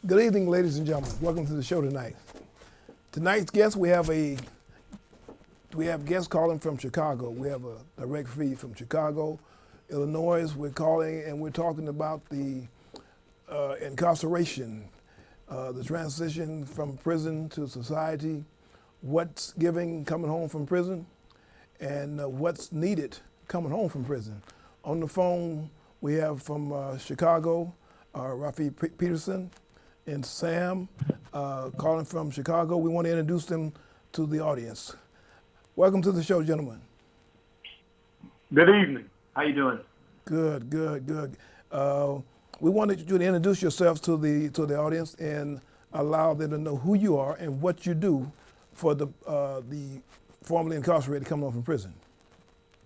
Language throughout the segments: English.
Good evening, ladies and gentlemen. Welcome to the show tonight. Tonight's guest, we have guests calling from Chicago. We have a direct feed from Chicago, Illinois. We're calling and we're talking about the incarceration, the transition from prison to society, what's giving coming home from prison, and what's needed coming home from prison. On the phone, we have from Chicago, Rafi Peterson and Sam calling from Chicago. We want to introduce them to the audience. Welcome to the show, gentlemen. Good evening. How you doing? Good, good, good. We wanted you to introduce yourselves to the audience and allow them to know who you are and what you do for the formerly incarcerated coming home from prison.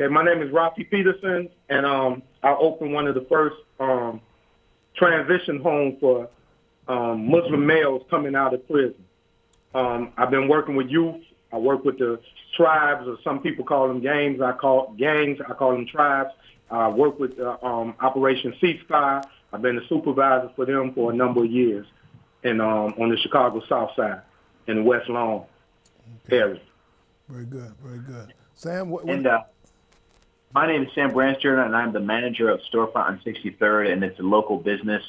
Okay, my name is Rafi Peterson, and I opened one of the first transition homes for Muslim males coming out of prison. I've been working with youth. I work with the tribes, or some people call them gangs. I call them tribes. I work with Operation Ceasefire. I've been the supervisor for them for a number of years, and on the Chicago South Side in the West Lawn area. Very good, very good. Sam, my name is Sam Branster, and I'm the manager of Storefront on 63rd, and it's a local business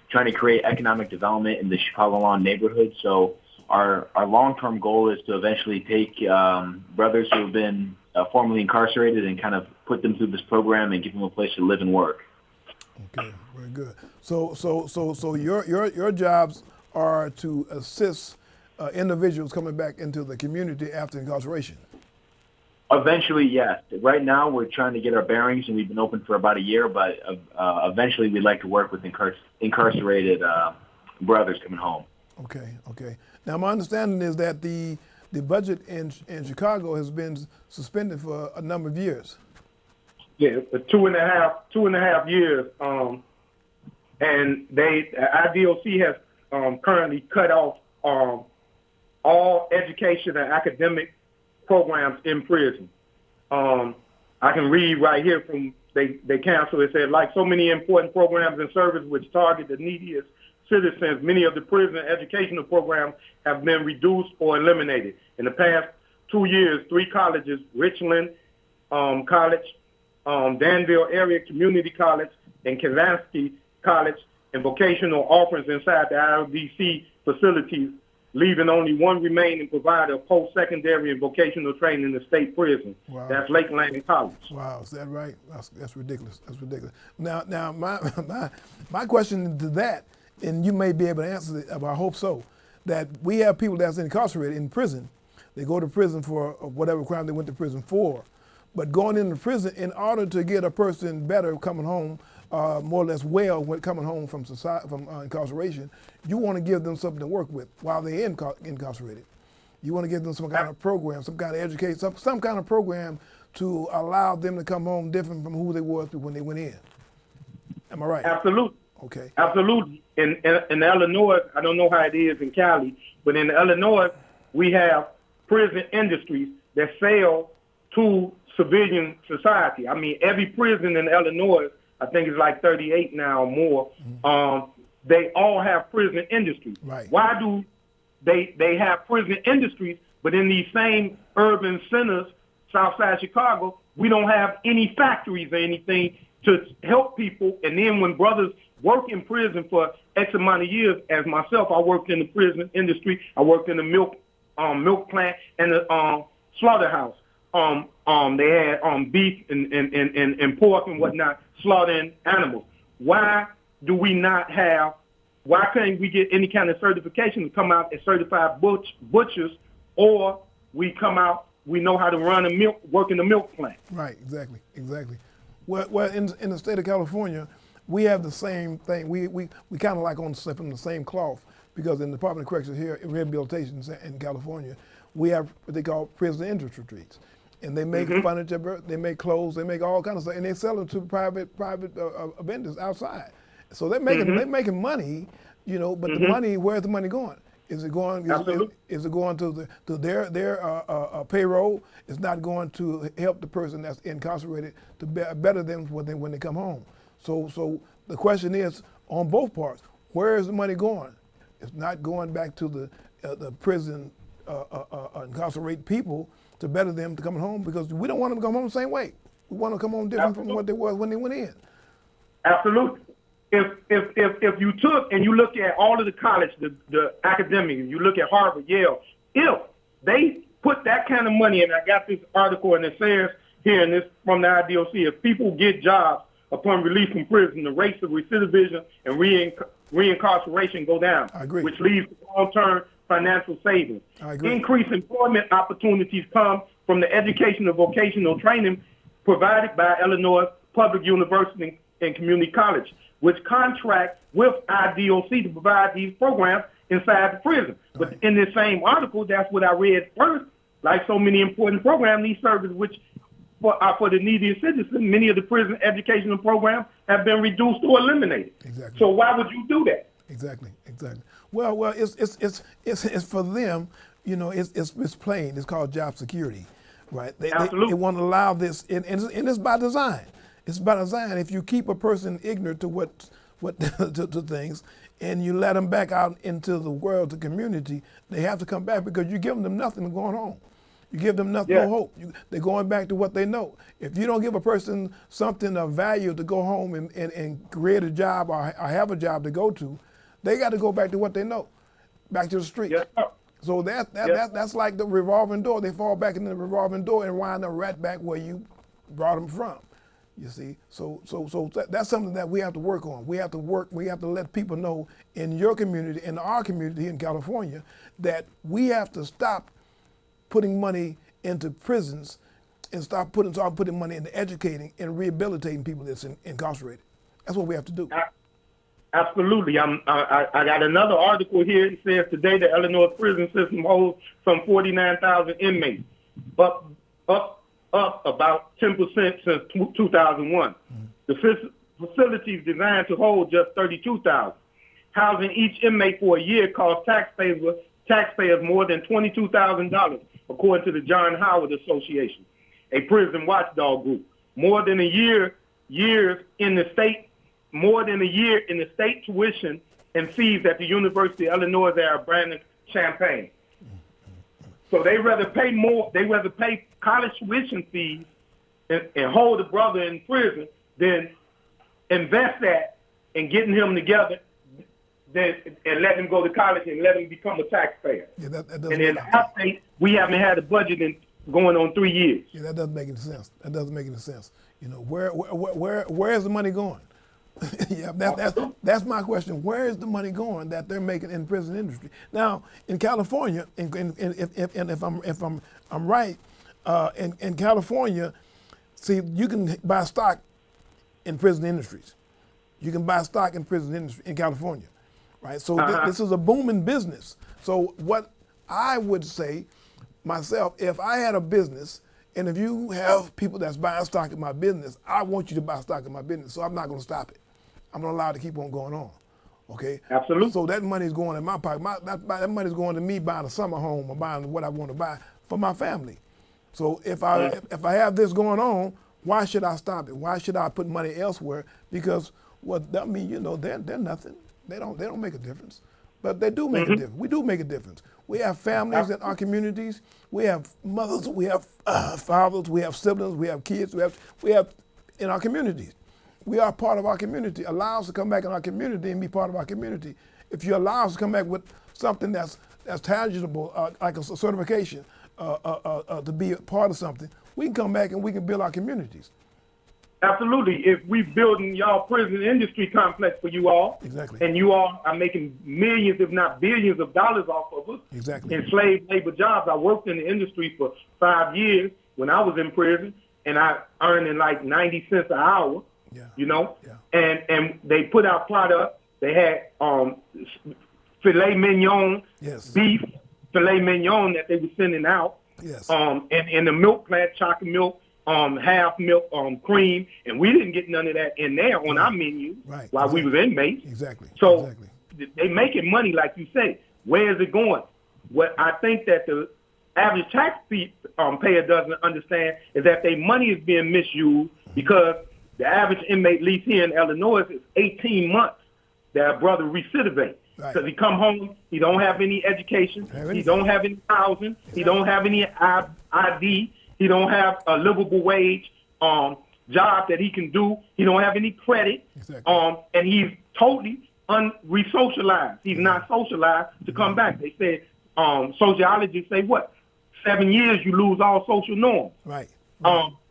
trying to create economic development in the Chicagoland neighborhood. So our long-term goal is to eventually take brothers who have been formerly incarcerated and kind of put them through this program and give them a place to live and work. Okay, very good. So your jobs are to assist individuals coming back into the community after incarceration. Eventually, yes. Right now, we're trying to get our bearings, and we've been open for about a year, but eventually we'd like to work with incarcerated brothers coming home. Okay, okay. Now, my understanding is that the budget in Chicago has been suspended for a number of years. Yeah, for two and a half years. And IDOC has currently cut off all education and academic programs in prison. I can read right here from they canceled. It said, like so many important programs and services which target the neediest citizens, many of the prison educational programs have been reduced or eliminated. In the past 2 years, 3 colleges, Richland College, Danville Area Community College, and Kazansky College, and vocational offerings inside the ILDC facilities, leaving only one remaining provider of post-secondary and vocational training in the state prison. Wow. That's Lakeland College. Wow, is that right? That's ridiculous. That's ridiculous. Now, my question to that, and you may be able to answer it, but I hope so, that we have people that's incarcerated in prison. They go to prison for whatever crime they went to prison for. But going into prison, in order to get a person better coming home, more or less well when coming home from incarceration, you want to give them something to work with while they're incarcerated. You want to give them some kind of program, some kind of education, some kind of program to allow them to come home different from who they were when they went in. Am I right? Absolutely. Okay. Absolutely. In Illinois, I don't know how it is in Cali, but in Illinois, we have prison industries that sell to civilian society. I mean, every prison in Illinois, I think it's like 38 now or more, they all have prison industries. Right. Why do they have prison industries, but in these same urban centers, Southside Chicago, we don't have any factories or anything to help people? And then when brothers work in prison for X amount of years, as myself, I worked in the prison industry. I worked in the milk plant and the slaughterhouse. They had beef and pork and whatnot, slaughtering animals. Why can't we get any kind of certification to come out as certified butchers, or we come out, we know how to work in the milk plant? Right, exactly. Well, in the state of California, we have the same thing. We kind of like on from the same cloth, because in the Department of Corrections here, in rehabilitation in California, we have what they call prison industries. And they make furniture, they make clothes, they make all kinds of stuff, and they sell it to private vendors outside. So they're making money, you know. But the money, where's the money going? Is it going? Is it going to their payroll? It's not going to help the person that's incarcerated to better them when they come home. So the question is on both parts: where is the money going? It's not going back to the prison incarcerate people to better them to coming home, because we don't want them to come home the same way. We want them to come home different from what they were when they went in. Absolutely. If you took and you look at all of the college, the academic, you look at Harvard, Yale, if they put that kind of money, and I got this article and it says here in this from the IDOC, if people get jobs upon release from prison, the rates of recidivism and reincarceration go down, I agree. which leads to long-term financial savings. I agree. Increased employment opportunities come from the education and vocational training provided by Illinois Public University and Community College, which contract with IDOC to provide these programs inside the prison. But Right. in this same article, that's what I read first, like so many important programs, these services which for the needy citizen, many of the prison educational programs have been reduced or eliminated. Exactly. So why would you do that? Exactly. Well, it's for them. You know, it's plain. It's called job security, right? Absolutely. They want to allow this, and it's by design. It's by design. If you keep a person ignorant to what to things, and you let them back out into the world, the community, they have to come back, because you're giving them nothing going on. You give them nothing, no hope. They're going back to what they know. If you don't give a person something of value to go home and create a job or have a job to go to, they got to go back to what they know, back to the streets. Yes, sir. So that's like the revolving door. They fall back into the revolving door and wind up right back where you brought them from. You see, so that's something that we have to work on. We have to let people know in your community, in our community in California, that we have to stop putting money into prisons and start putting money into educating and rehabilitating people that's incarcerated. That's what we have to do. Absolutely. I got another article here. It says today the Illinois prison system holds some 49,000 inmates, up about 10% since 2001. The facility is designed to hold just 32,000. Housing each inmate for a year costs taxpayers more than $22,000, according to the John Howard Association, a prison watchdog group. More than a year in the state tuition and fees at the University of Illinois at Urbana-Champaign. So they rather pay more. They rather pay college tuition fees and hold a brother in prison than invest that in getting him together, and let him go to college and let him become a taxpayer. Yeah, that and doesn't in our state, we haven't had a budget in going on 3 years. Yeah, that doesn't make any sense. That doesn't make any sense. You know, where is the money going? Yeah, that's my question. Where is the money going that they're making in the prison industry? Now, in California, and if I'm right, in California, see, you can buy stock in prison industries. You can buy stock in prison industry in California, right? So this is a booming business. So what I would say myself, if I had a business, and if you have people that's buying stock in my business, I want you to buy stock in my business. So I'm not going to stop it. I'm going to allow it to keep on going on. Okay? Absolutely. So that money is going in my pocket. That money is going to me buying a summer home or buying what I want to buy for my family. So if I have this going on, why should I stop it? Why should I put money elsewhere? Because they're nothing. They don't make a difference. But they do make a difference. We do make a difference. We have families in our communities. We have mothers. We have fathers. We have siblings. We have kids. We have in our communities. We are part of our community. Allow us to come back in our community and be part of our community. If you allow us to come back with something that's tangible, like a certification, to be a part of something, we can come back and we can build our communities. Absolutely. If we building y'all prison industry complex for you all, exactly, and you all are making millions, if not billions, of dollars off of us, exactly, in slave labor jobs. I worked in the industry for 5 years when I was in prison, and I earned in like 90 cents an hour. Yeah. You know, yeah. And they put out product. They had filet mignon, yes, beef filet mignon that they were sending out. Yes. And in the milk plant, chocolate milk, half milk, cream, and we didn't get none of that in there on our menu while we was inmates. Exactly. So they making money, like you say. Where is it going? What I think that the average tax payer doesn't understand is that their money is being misused because the average inmate lease here in Illinois is 18 months that a brother recidivate. Right. Because he come home, he don't have any education, Have he anything. don't have any housing, he don't have any ID, he don't have a livable wage job that he can do, he don't have any credit, Exactly. and he's totally re-socialized. He's not socialized to come back. They say sociologists say what? 7 years you lose all social norms. Right.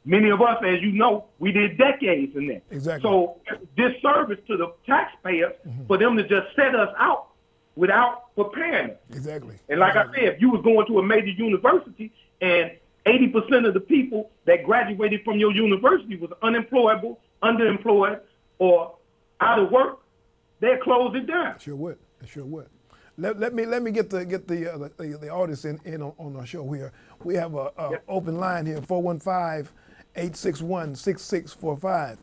Many of us, as you know, we did decades in that. Exactly. So disservice to the taxpayers for them to just set us out without preparing us. Exactly. And like I said, if you was going to a major university and 80% of the people that graduated from your university was unemployable, underemployed, or out of work, they'd close it down. Sure would. It sure would. Let me get the audience in on our show here. We have a open line here, 415-861-6645.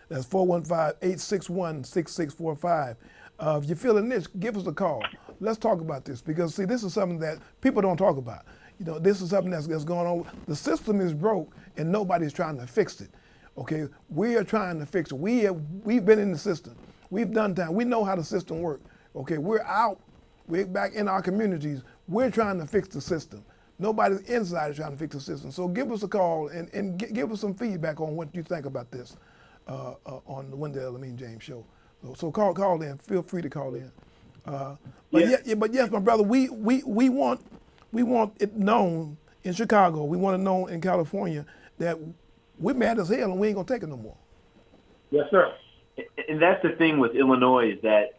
That's 415-861-6645. If you're feeling this, give us a call. Let's talk about this because see, this is something that people don't talk about. You know, this is something that's going on. The system is broke and nobody's trying to fix it. Okay, we are trying to fix it. We've been in the system. We've done time. We know how the system works. Okay, we're out. We're back in our communities. We're trying to fix the system. Nobody's inside is trying to fix the system. So give us a call and give us some feedback on what you think about this on the Wendell Lamine James Show. So call in. Feel free to call in. But yes, my brother, we want it known in Chicago. We want it known in California that we're mad as hell and we ain't gonna take it no more. Yes, sir. And that's the thing with Illinois is that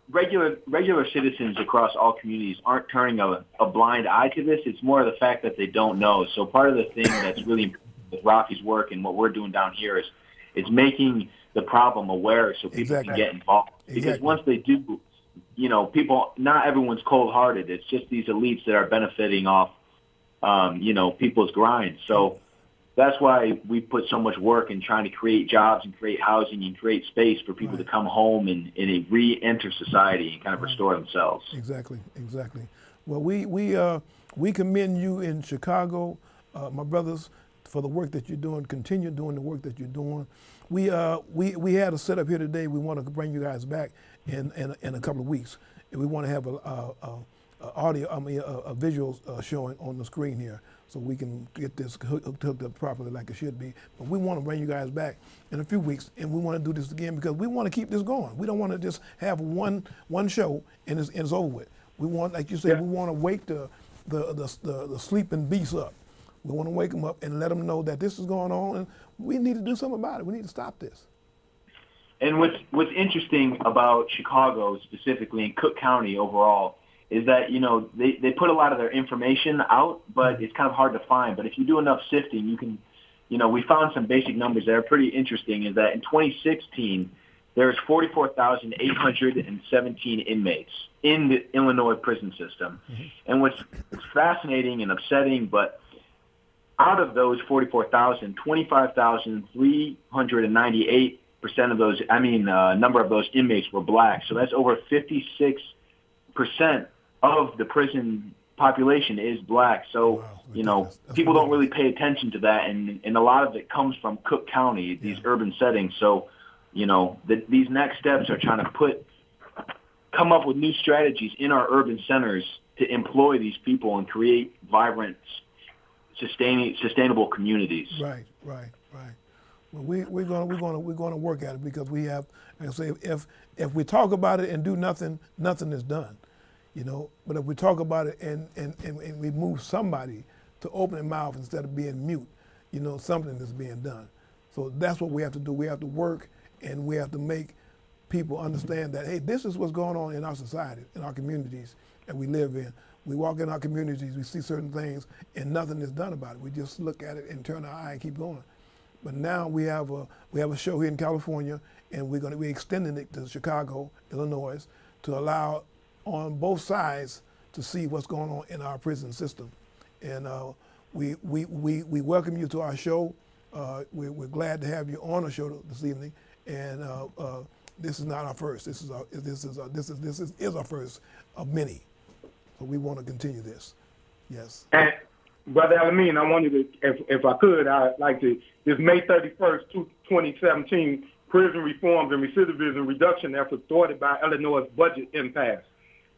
regular citizens across all communities aren't turning a blind eye to this. It's more of the fact that they don't know. So part of the thing that's really important with Rafi's work and what we're doing down here is it's making the problem aware so people can get involved. Because once they do, you know, not everyone's cold-hearted. It's just these elites that are benefiting off, people's grind. So that's why we put so much work in trying to create jobs and create housing and create space for people to come home and re-enter society and kind of restore themselves. Exactly. Well, we commend you in Chicago, my brothers, for the work that you're doing. Continue doing the work that you're doing. We had a setup here today. We want to bring you guys back in a couple of weeks. And we want to have a visual showing on the screen here, so we can get this hooked up properly like it should be. But we want to bring you guys back in a few weeks, and we want to do this again because we want to keep this going. We don't want to just have one show and it's over with. We want, like you said, we want to wake the sleeping beasts up. We want to wake them up and let them know that this is going on, and we need to do something about it. We need to stop this. And what's interesting about Chicago specifically and Cook County overall is that, you know, they put a lot of their information out, but it's kind of hard to find. But if you do enough sifting, you can, you know, we found some basic numbers that are pretty interesting, is that in 2016, there's 44,817 inmates in the Illinois prison system. And what's fascinating and upsetting, but out of those 44,000, 25,398% of those, number of those inmates were black. So that's over 56% of the prison population is black. So, you know, people don't really pay attention to that. And a lot of it comes from Cook County, these urban settings. So, you know, these next steps are trying to come up with new strategies in our urban centers to employ these people and create vibrant, sustainable communities. Right. Well, we're gonna work at it because we have, like I say, if we talk about it and do nothing, nothing is done. You know, but if we talk about it and we move somebody to open their mouth instead of being mute, you know, something is being done. So that's what we have to do. We have to work and we have to make people understand that, hey, this is what's going on in our society, in our communities that we live in. We walk in our communities, we see certain things, and nothing is done about it. We just look at it and turn our eye and keep going. But now we have a show here in California, and we're extending it to Chicago, Illinois, to allow on both sides to see what's going on in our prison system. And we welcome you to our show. We're glad to have you on the show this evening. And this is not our first. This is our first of many. So we want to continue this. Yes. And Brother Alameen, I wanted to, if I could, I'd like to, this May 31st, 2017, prison reforms and recidivism reduction efforts thwarted by Illinois' budget impasse.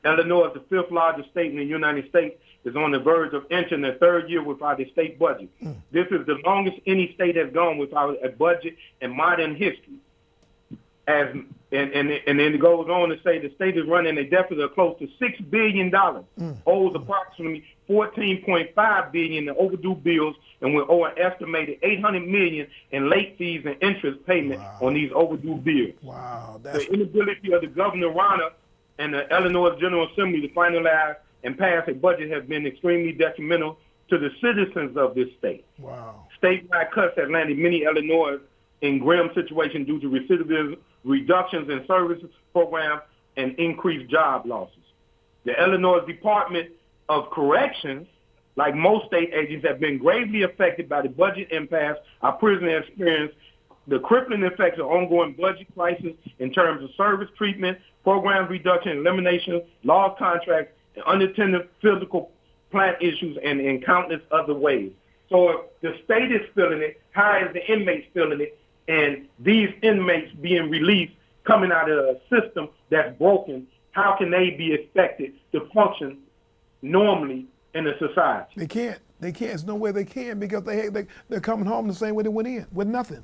Illinois, the fifth largest state in the United States, is on the verge of entering the third year without a state budget. This is the longest any state has gone without a budget in modern history. And then it goes on to say the state is running a deficit of close to $6 billion, owes approximately $14.5 billion in overdue bills, and will owe an estimated $800 million in late fees and interest payment on these overdue bills. Wow. The inability of the Governor Rana and the Illinois General Assembly to finalize and pass a budget has been extremely detrimental to the citizens of this state. Wow. Statewide cuts have landed many Illinois in grim situations due to recidivism, reductions in services programs, and increased job losses. The Illinois Department of Corrections, like most state agencies, have been gravely affected by the budget impasse. Our prisoners experience the crippling effects of ongoing budget crisis in terms of service treatment, program reduction, elimination, lost contracts, and unattended physical plant issues, and in countless other ways. So if the state is feeling it, how is the inmates feeling it? And these inmates being released, coming out of a system that's broken, how can they be expected to function normally in a society? They can't. They can't. There's no way they can, because they're coming home the same way they went in, with nothing.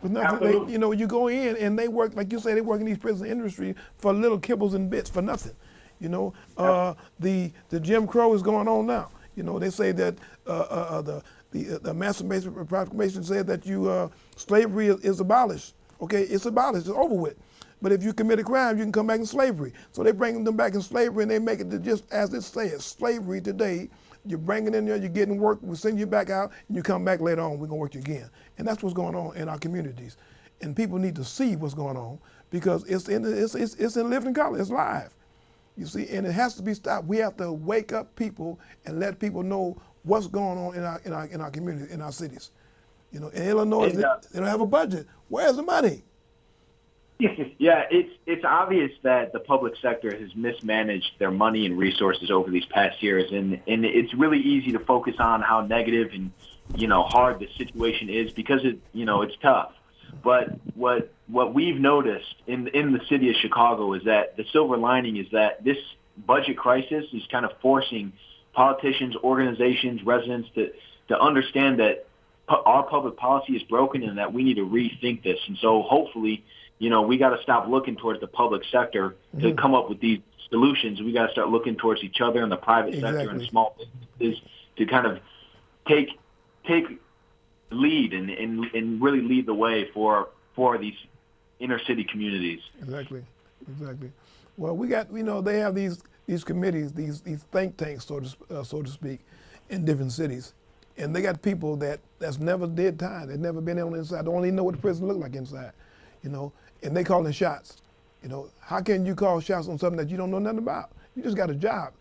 With nothing. They, you go in and they work, like you say, they work in these prison industry for little kibbles and bits for nothing. The Jim Crow is going on now. They say that the Emancipation Proclamation said that slavery is abolished. Okay, it's abolished, it's over with. But if you commit a crime, you can come back in slavery. So they bring them back in slavery, and they make it to just as it says, slavery today. You're bringing in there, you're getting work, we send you back out, and you come back later on, we're gonna work you again. And that's what's going on in our communities. And people need to see what's going on, because it's in living color, it's live. You see, and it has to be stopped. We have to wake up people and let people know what's going on in our community, in our cities. In Illinois, they don't have a budget. Where's the money? Yeah, it's obvious that the public sector has mismanaged their money and resources over these past years, and it's really easy to focus on how negative and hard the situation is, because it's tough. But what we've noticed in the city of Chicago is that the silver lining is that this budget crisis is kind of forcing politicians, organizations, residents to understand that our public policy is broken and that we need to rethink this. And so hopefully, we got to stop looking towards the public sector to come up with these solutions. We got to start looking towards each other in the private sector and small businesses to kind of take lead and really lead the way for these inner city communities. Exactly. Well, they have these committees, these think tanks, so to speak, in different cities, and they got people that's never did time. They've never been on the inside. They don't even know what the prison look like inside, and they calling shots. How can you call shots on something that you don't know nothing about? You just got a job.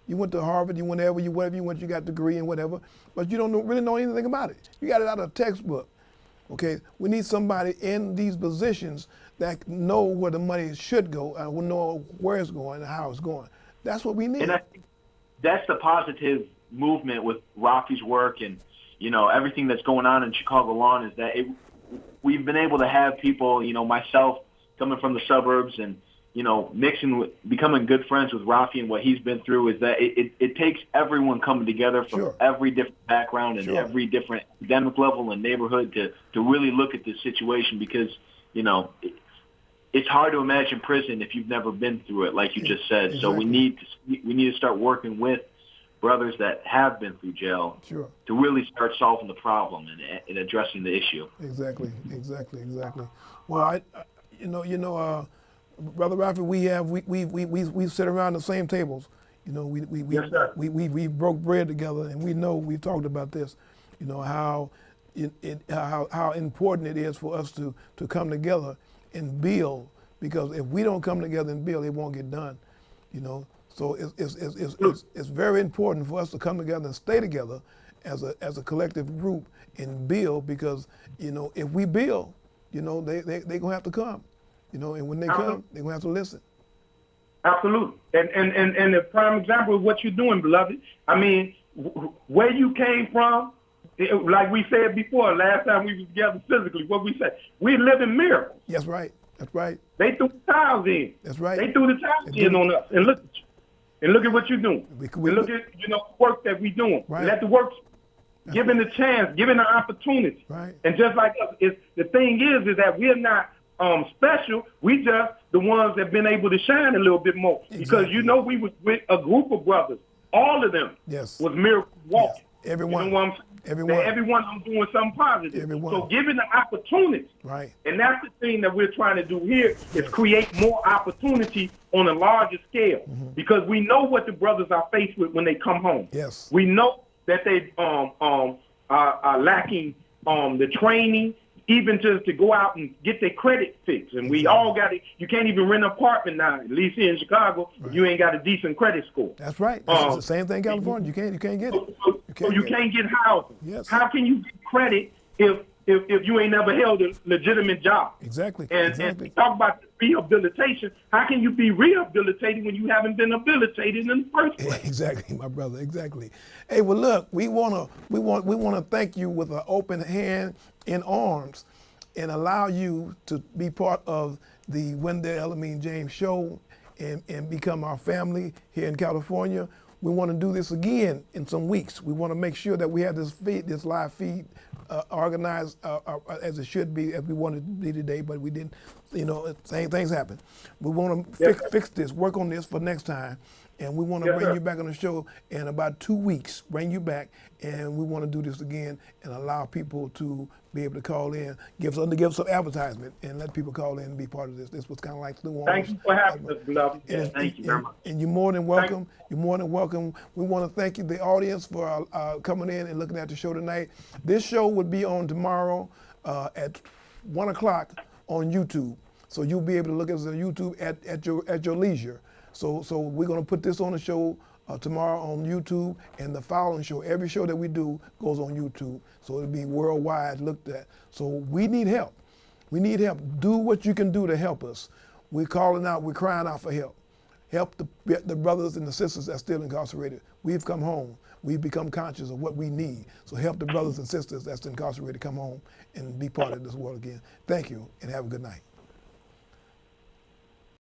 You went to Harvard, you went whatever you went, you got a degree and whatever, but you don't really know anything about it. You got it out of a textbook. Okay, we need somebody in these positions that know where the money should go and will know where it's going and how it's going. That's what we need. And I think that's the positive movement with Rafi's work and everything that's going on in Chicago Lawn, is that we've been able to have people, myself coming from the suburbs and mixing with, becoming good friends with Rafi and what he's been through, is that it takes everyone coming together from every different background and every different academic level and neighborhood to really look at this situation, because, it's hard to imagine prison if you've never been through it, like you just said. Exactly. So we need to start working with brothers that have been through jail to really start solving the problem and addressing the issue. Exactly. Well, Brother Rafi, we sit around the same tables. We broke bread together, and we talked about this. How important it is for us to come together and build, because if we don't come together and build, it won't get done. So it's very important for us to come together and stay together as a collective group and build, because if we build, they gonna have to come. And when they come, they're going to have to listen. Absolutely. And the prime example of what you're doing, beloved, I mean, where you came from like we said before, last time we was together physically, what we said, we live in miracles. That's right. That's right. They threw the towels in. That's right. They threw the towels in on us. And look at you. And look at what you're doing. And look at, the work that we're doing. Right. Let the work, given the chance, given the opportunity. Right. And just like us, the thing is that we're not special. We just the ones that have been able to shine a little bit more. Because we was with a group of brothers. All of them was miracle walking. Yes. Everyone. You know what I'm saying? Everyone I'm doing something positive. Everyone. So given the opportunity, right. And that's the thing that we're trying to do here is create more opportunity on a larger scale, because we know what the brothers are faced with when they come home. Yes. We know that they are lacking the training, even just to go out and get their credit fixed. And we all got it. You can't even rent an apartment now, at least here in Chicago, if you ain't got a decent credit score. That's right. That's the same thing in California. You can't get it. You can't get housing. Yes. How can you get credit if you ain't never held a legitimate job? Exactly. And talk about rehabilitation. How can you be rehabilitated when you haven't been habilitated in the first place? Exactly, my brother. Exactly. Hey, well, look, we wanna thank you with an open hand in arms, and allow you to be part of the Wendell Elamine James Show and become our family here in California. We want to do this again in some weeks. We want to make sure that we have this live feed organized as it should be, as we wanted to be today, but we didn't. Same things happen. We want to fix this, work on this for next time, and we want to bring you back on the show in about 2 weeks. Bring you back, and we want to do this again and allow people to be able to call in, give some advertisement, and let people call in and be part of this. This was kind of like New Orleans. Thank you for having us, beloved. Thank you very much. And you're more than welcome. You're more than welcome. We want to thank you, the audience, for coming in and looking at the show tonight. This show would be on tomorrow at 1 o'clock on YouTube. So you'll be able to look at us on YouTube at your leisure. So we're going to put this on the show tomorrow on YouTube, and the following show, every show that we do goes on YouTube. So it'll be worldwide looked at. So we need help. We need help. Do what you can do to help us. We're calling out, we're crying out for help. Help the brothers and the sisters that's still incarcerated. We've come home. We've become conscious of what we need. So help the brothers and sisters that's incarcerated come home and be part of this world again. Thank you, and have a good night.